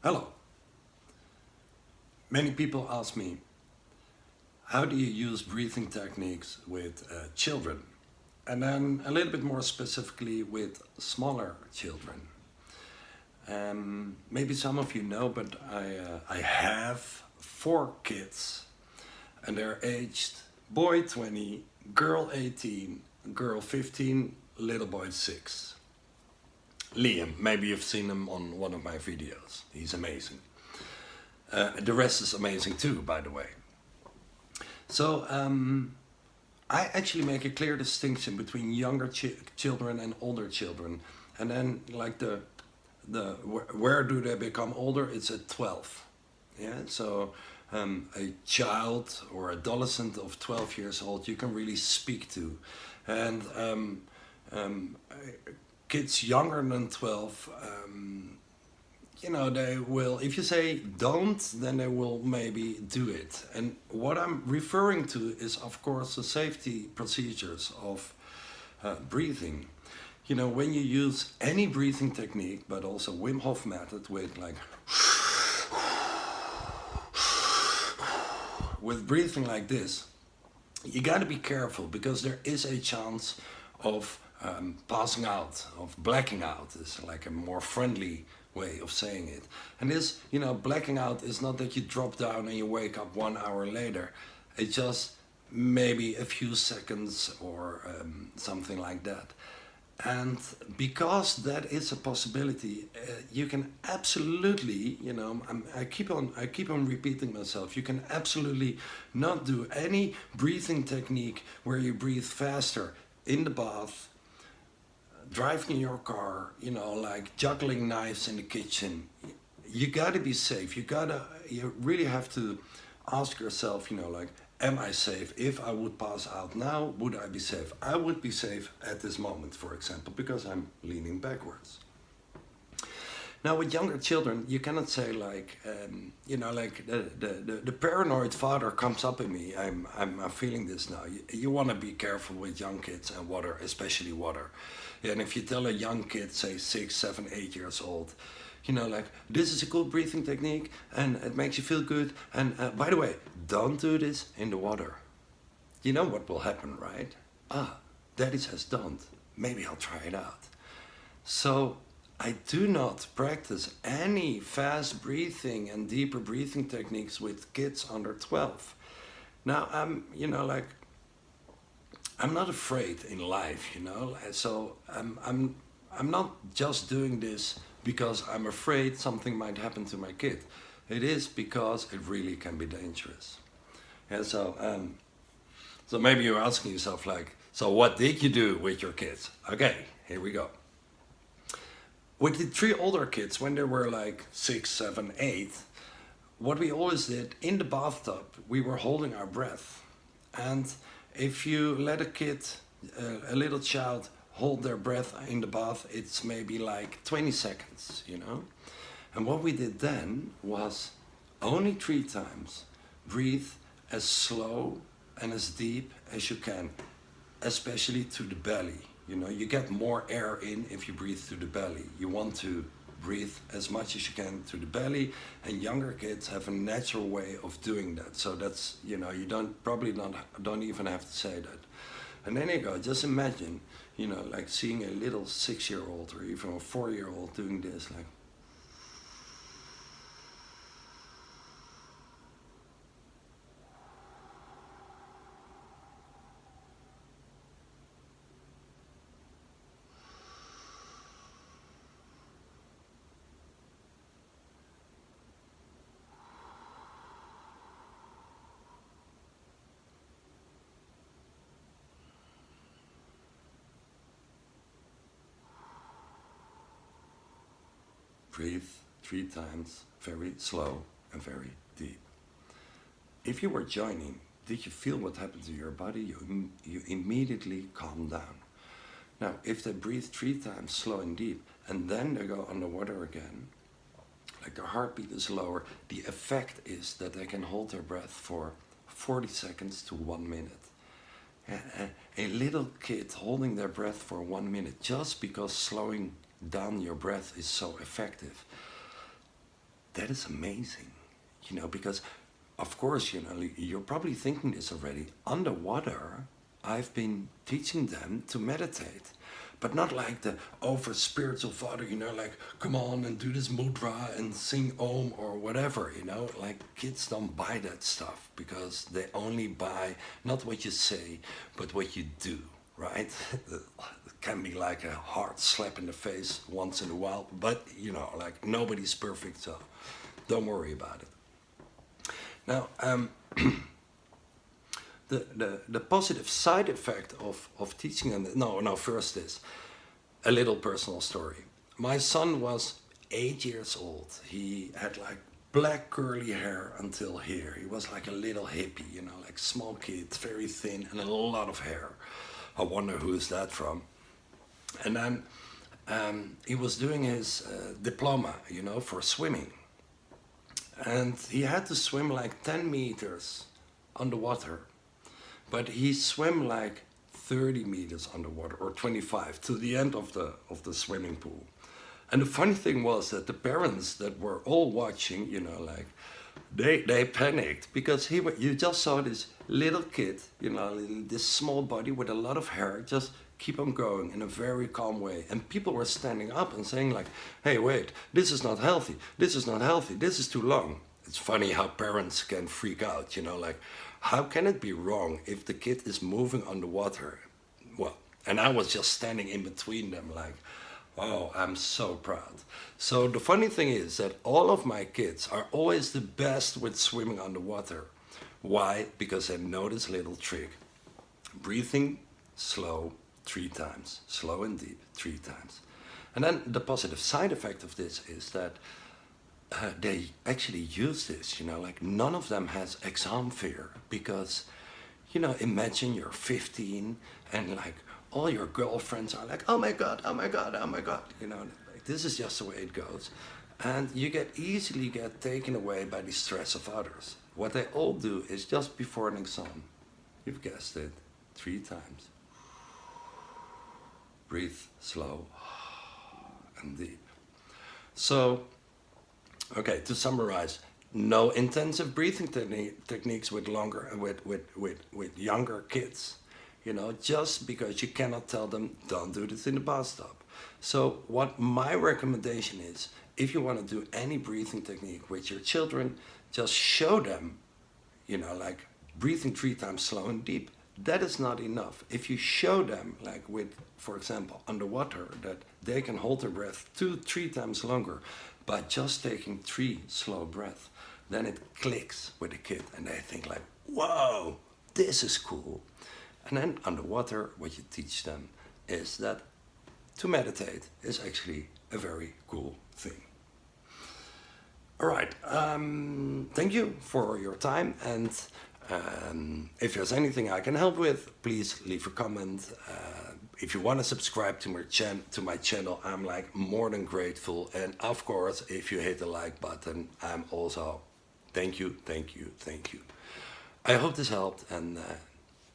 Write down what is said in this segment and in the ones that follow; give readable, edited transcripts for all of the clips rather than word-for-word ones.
Hello. Many people ask me, how do you use breathing techniques with children? And then a little bit more specifically with smaller children. Maybe some of you know, but I have 4 kids and they're aged boy 20, girl 18, girl 15, little boy 6. Liam, maybe you've seen him on one of my videos. He's amazing. The rest is amazing too, by the way. So I actually make a clear distinction between younger children and older children. And then like where do they become older? It's at 12. Yeah, so a child or adolescent of 12 years old you can really speak to. And kids younger than 12, you know, they will, if you say don't, then they will maybe do it. And what I'm referring to is, of course, the safety procedures of breathing. You know, when you use any breathing technique, but also Wim Hof method with like, with breathing like this, you got to be careful because there is a chance of passing out, of blacking out. Is like a more friendly way of saying it. And this, you know, blacking out is not that you drop down and you wake up 1 hour later. It's just maybe a few seconds or something like that. And because that is a possibility, you can absolutely, you know, I keep on repeating myself. You can absolutely not do any breathing technique where you breathe faster in the bath, driving your car, you know, like juggling knives in the kitchen. You gotta be safe. You really have to ask yourself, you know, like, am I safe? If I would pass out now, would I be safe? I would be safe at this moment, for example, because I'm leaning backwards. Now with younger children, you cannot say like, you know, like the paranoid father comes up in me. I'm feeling this now. You want to be careful with young kids and water, especially water. Yeah, and if you tell a young kid, say 6, 7, 8 years old, you know, like, this is a cool breathing technique and it makes you feel good. And by the way, don't do this in the water. You know what will happen, right? Daddy says don't. Maybe I'll try it out. So I do not practice any fast breathing and deeper breathing techniques with kids under 12. Now you know, like, I'm not afraid in life, you know. So I'm not just doing this because I'm afraid something might happen to my kid. It is because it really can be dangerous. And so maybe you're asking yourself like, so what did you do with your kids? Okay, here we go. With the 3 older kids, when they were like 6, 7, 8, what we always did in the bathtub, we were holding our breath. And if you let a kid, a little child, hold their breath in the bath, it's maybe like 20 seconds, you know? And what we did then was only 3 times breathe as slow and as deep as you can, especially to the belly. You know, you get more air in if you breathe through the belly. You want to breathe as much as you can through the belly, and younger kids have a natural way of doing that. So that's, you know, you don't even have to say that. And then you go, just imagine, you know, like seeing a little 6-year-old or even a 4-year-old doing this, like. Breathe 3 times, very slow and very deep. If you were joining, did you feel what happened to your body? You immediately calm down. Now, if they breathe 3 times slow and deep, and then they go underwater again, like their heartbeat is lower, the effect is that they can hold their breath for 40 seconds to 1 minute. A little kid holding their breath for 1 minute just because slowing down your breath is so effective. that is amazing, you know, because of course, you know, you're probably thinking this already. Underwater, I've been teaching them to meditate, but not like the over spiritual father, you know, like come on and do this mudra and sing Om or whatever, you know. Like kids don't buy that stuff because they only buy not what you say, but what you do, right? It can be like a hard slap in the face once in a while, but you know, like nobody's perfect, so don't worry about it. Now, the positive side effect of teaching them, no, first this, a little personal story. My son was 8 years old. He had like black curly hair until here. He was like a little hippie, you know, like small kid, very thin and a lot of hair. I wonder who's that from. And then he was doing his diploma, you know, for swimming. And he had to swim like 10 meters underwater. But he swam like 30 meters underwater, or 25, to the end of the swimming pool. And the funny thing was that the parents that were all watching, you know, like, they panicked because you just saw this little kid, you know, this small body with a lot of hair, just keep on going in a very calm way. And people were standing up and saying like, hey, wait, this is not healthy. This is not healthy. This is too long. It's funny how parents can freak out, you know, like, how can it be wrong if the kid is moving underwater? Well, and I was just standing in between them like, oh, I'm so proud. So the funny thing is that all of my kids are always the best with swimming underwater. Why? Because they know this little trick. Breathing slow 3 times, slow and deep 3 times. And then the positive side effect of this is that they actually use this, you know, like none of them has exam fear because, you know, imagine you're 15 and like all your girlfriends are like, oh my God, oh my God, oh my God, you know, like, this is just the way it goes. And you easily get taken away by the stress of others. What they all do is just before an exam, you've guessed it, 3 times. Breathe slow and deep. So, okay, to summarize, no intensive breathing techniques with younger kids. You know, just because you cannot tell them, don't do this in the bathtub. So what my recommendation is, if you want to do any breathing technique with your children, just show them, you know, like breathing 3 times slow and deep. That is not enough. If you show them, like with, for example, underwater, that they can hold their breath 2-3 times longer by just taking 3 slow breaths, then it clicks with the kid and they think like, whoa, this is cool. And then underwater, what you teach them is that to meditate is actually a very cool thing. All right, thank you for your time, and if there's anything I can help with, please leave a comment. If you want to subscribe to my channel, I'm like more than grateful. And of course, if you hit the like button, I'm also thank you. I hope this helped, and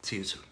see you soon.